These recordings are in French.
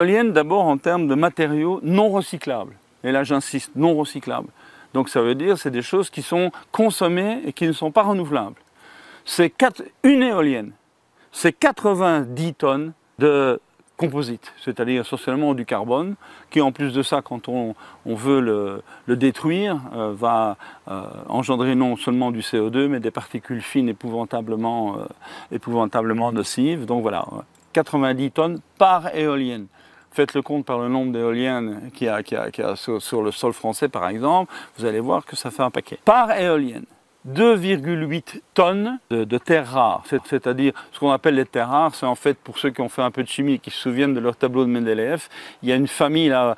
L'éolienne, d'abord en termes de matériaux non recyclables. Et là j'insiste, non recyclables. Donc ça veut dire que c'est des choses qui sont consommées et qui ne sont pas renouvelables. Une éolienne, c'est 90 tonnes de composite, c'est-à-dire essentiellement du carbone, qui en plus de ça, quand on veut le détruire, va engendrer non seulement du CO2, mais des particules fines épouvantablement nocives. Donc voilà, 90 tonnes par éolienne. Faites le compte par le nombre d'éoliennes qu'il y a sur le sol français, par exemple, vous allez voir que ça fait un paquet. Par éolienne, 2,8 tonnes de terres rares, c'est-à-dire ce qu'on appelle les terres rares, c'est en fait, pour ceux qui ont fait un peu de chimie et qui se souviennent de leur tableau de Mendeleïev, il y a une famille là,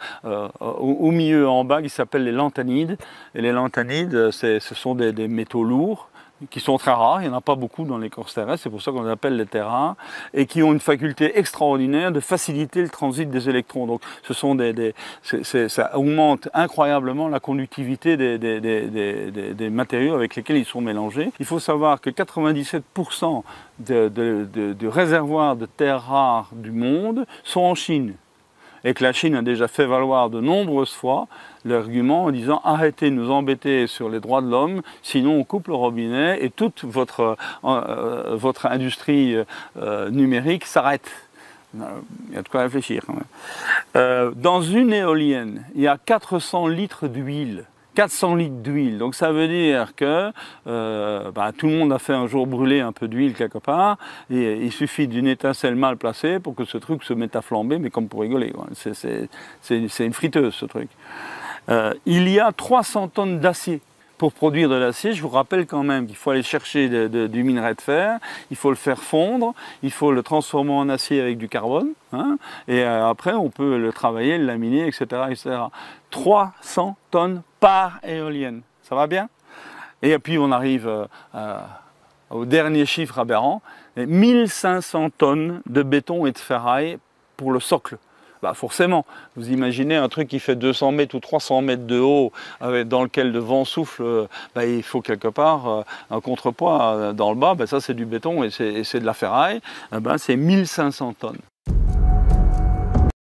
au milieu en bas qui s'appelle les lanthanides, et les lanthanides, ce sont des métaux lourds, qui sont très rares, il n'y en a pas beaucoup dans l'écorce terrestre, c'est pour ça qu'on les appelle les terres rares, et qui ont une faculté extraordinaire de faciliter le transit des électrons. Donc ce sont ça augmente incroyablement la conductivité des matériaux avec lesquels ils sont mélangés. Il faut savoir que 97% de réservoirs de terres rares du monde sont en Chine. Et que la Chine a déjà fait valoir de nombreuses fois l'argument en disant « arrêtez de nous embêter sur les droits de l'homme, sinon on coupe le robinet et toute votre industrie numérique s'arrête ». Il y a de quoi réfléchir quand même. Dans une éolienne, il y a 400 litres d'huile. 400 litres d'huile, donc ça veut dire que tout le monde a fait un jour brûler un peu d'huile quelque part, et il suffit d'une étincelle mal placée pour que ce truc se mette à flamber, mais comme pour rigoler, c'est une friteuse ce truc. Il y a 300 tonnes d'acier. Pour produire de l'acier, je vous rappelle quand même qu'il faut aller chercher du minerai de fer, il faut le faire fondre, il faut le transformer en acier avec du carbone, hein, et après on peut le travailler, le laminer, etc., etc. 300 tonnes par éolienne, ça va bien? Et puis on arrive au dernier chiffre aberrant, 1500 tonnes de béton et de ferraille pour le socle. Forcément, vous imaginez un truc qui fait 200 mètres ou 300 mètres de haut, dans lequel le vent souffle, il faut quelque part un contrepoids dans le bas, ça c'est du béton et c'est de la ferraille, c'est 1500 tonnes.